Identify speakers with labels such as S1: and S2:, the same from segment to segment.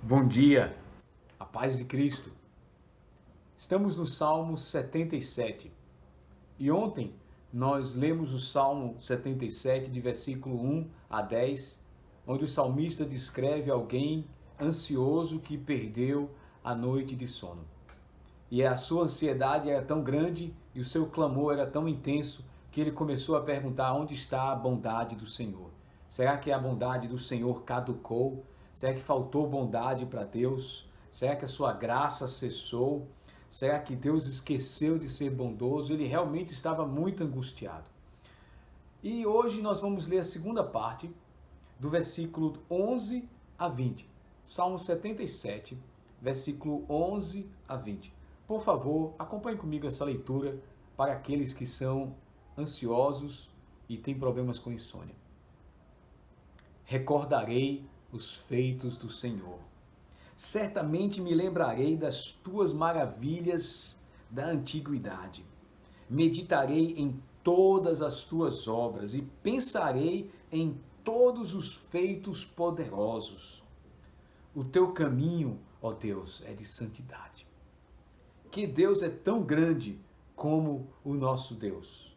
S1: Bom dia, a paz de Cristo. Estamos no Salmo 77 e ontem nós lemos o Salmo 77 de versículo 1 a 10, onde o salmista descreve alguém ansioso que perdeu a noite de sono. E a sua ansiedade era tão grande e o seu clamor era tão intenso que ele começou a perguntar onde está a bondade do Senhor. Será que a bondade do Senhor caducou? Será que faltou bondade para Deus? Será que a sua graça cessou? Será que Deus esqueceu de ser bondoso? Ele realmente estava muito angustiado. E hoje nós vamos ler a segunda parte do versículo 11 a 20. Salmo 77, versículo 11 a 20. Por favor, acompanhe comigo essa leitura para aqueles que são ansiosos e têm problemas com insônia. Recordarei os feitos do Senhor. Certamente me lembrarei das tuas maravilhas da antiguidade. Meditarei em todas as tuas obras e pensarei em todos os feitos poderosos. O teu caminho, ó Deus, é de santidade. Que Deus é tão grande como o nosso Deus.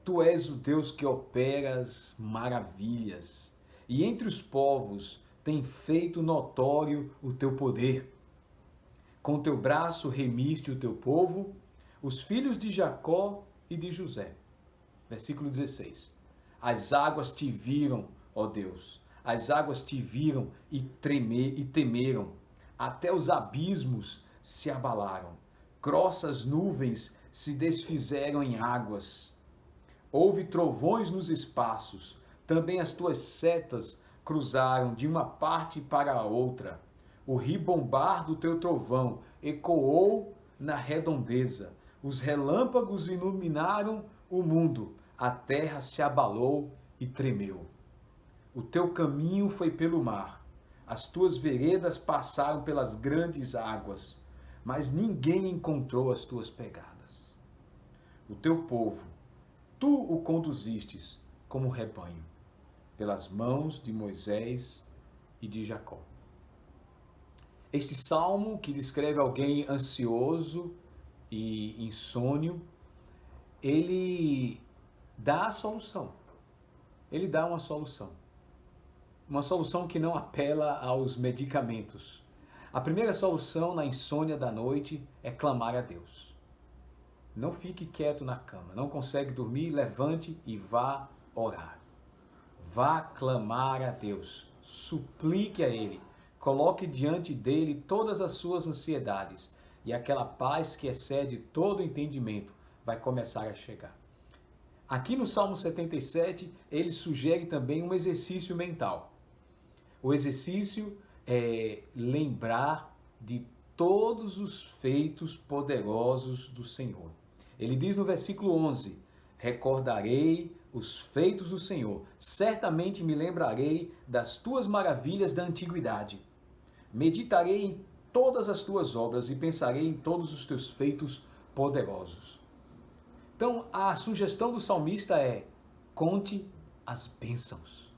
S1: Tu és o Deus que operas maravilhas, e entre os povos tem feito notório o teu poder. Com teu braço remiste o teu povo, os filhos de Jacó e de José. Versículo 16. As águas te viram, ó Deus, as águas te viram e temeram, até os abismos se abalaram, grossas nuvens se desfizeram em águas. Houve trovões nos espaços, também as tuas setas cruzaram de uma parte para a outra. O ribombar do teu trovão ecoou na redondeza. Os relâmpagos iluminaram o mundo. A terra se abalou e tremeu. O teu caminho foi pelo mar. As tuas veredas passaram pelas grandes águas, mas ninguém encontrou as tuas pegadas. O teu povo, tu o conduzistes como rebanho, pelas mãos de Moisés e de Jacó. Este salmo, que descreve alguém ansioso e insônio, ele dá a solução. Ele dá uma solução. Uma solução que não apela aos medicamentos. A primeira solução na insônia da noite é clamar a Deus. Não fique quieto na cama. Não consegue dormir? Levante e vá orar. Vá clamar a Deus, suplique a Ele, coloque diante dele todas as suas ansiedades e aquela paz que excede todo entendimento vai começar a chegar. Aqui no Salmo 77, ele sugere também um exercício mental. O exercício é lembrar de todos os feitos poderosos do Senhor. Ele diz no versículo 11, recordarei os feitos do Senhor, certamente me lembrarei das tuas maravilhas da antiguidade. Meditarei em todas as tuas obras e pensarei em todos os teus feitos poderosos. Então, a sugestão do salmista é: conte as bênçãos.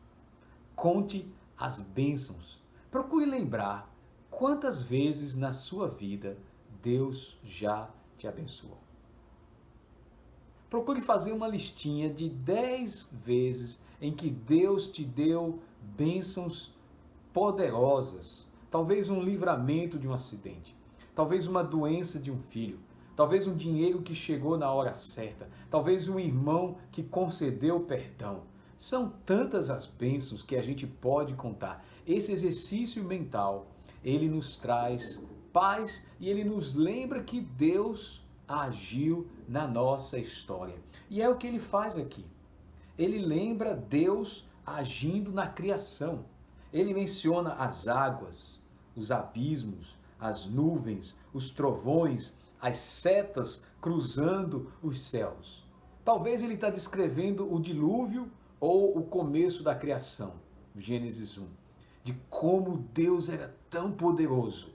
S1: Conte as bênçãos. Procure lembrar quantas vezes na sua vida Deus já te abençoou. Procure fazer uma listinha de 10 vezes em que Deus te deu bênçãos poderosas. Talvez um livramento de um acidente, talvez uma doença de um filho, talvez um dinheiro que chegou na hora certa, talvez um irmão que concedeu perdão. São tantas as bênçãos que a gente pode contar. Esse exercício mental, ele nos traz paz e ele nos lembra que Deus agiu na nossa história. E é o que ele faz aqui. Ele lembra Deus agindo na criação. Ele menciona as águas, os abismos, as nuvens, os trovões, as setas cruzando os céus. Talvez ele está descrevendo o dilúvio ou o começo da criação, Gênesis 1, de como Deus era tão poderoso,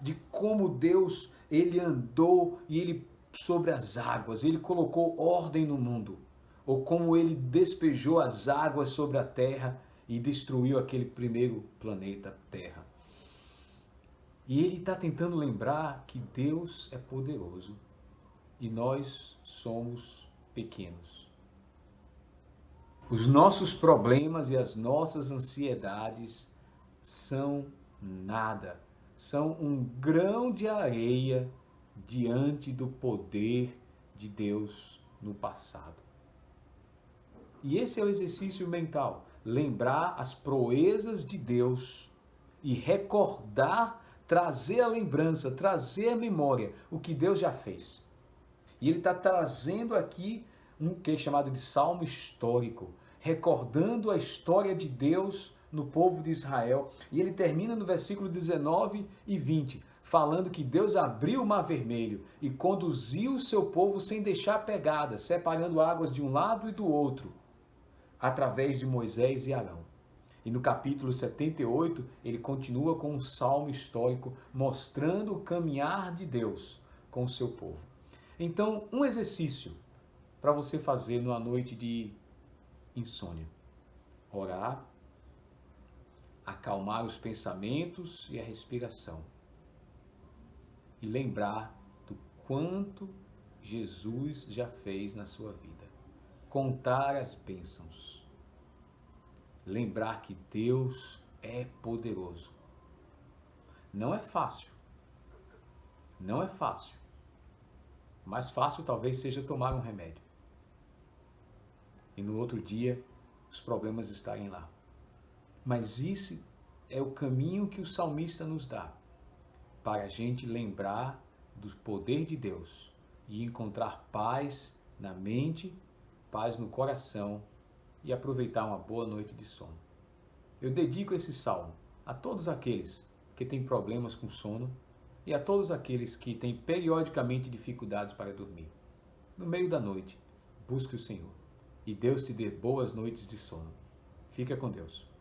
S1: de como Deus ele andou e ele sobre as águas, ele colocou ordem no mundo, ou como ele despejou as águas sobre a terra e destruiu aquele primeiro planeta, Terra. E ele está tentando lembrar que Deus é poderoso e nós somos pequenos. Os nossos problemas e as nossas ansiedades são nada, são um grão de areia diante do poder de Deus no passado. E esse é o exercício mental, lembrar as proezas de Deus e recordar, trazer a lembrança, trazer a memória, o que Deus já fez. E ele está trazendo aqui um que é chamado de salmo histórico, recordando a história de Deus no povo de Israel. E ele termina no versículo 19 e 20, falando que Deus abriu o mar vermelho e conduziu o seu povo sem deixar pegadas, separando águas de um lado e do outro, através de Moisés e Arão. E no capítulo 78, ele continua com um salmo histórico mostrando o caminhar de Deus com o seu povo. Então, um exercício para você fazer numa noite de insônia: orar, acalmar os pensamentos e a respiração e lembrar do quanto Jesus já fez na sua vida. Contar as bênçãos. Lembrar que Deus é poderoso. Não é fácil. Não é fácil. Mais fácil talvez seja tomar um remédio. E no outro dia os problemas estarem lá. Mas isso é o caminho que o salmista nos dá para a gente lembrar do poder de Deus e encontrar paz na mente, paz no coração e aproveitar uma boa noite de sono. Eu dedico esse salmo a todos aqueles que têm problemas com sono e a todos aqueles que têm periodicamente dificuldades para dormir. No meio da noite, busque o Senhor e Deus te dê boas noites de sono. Fica com Deus.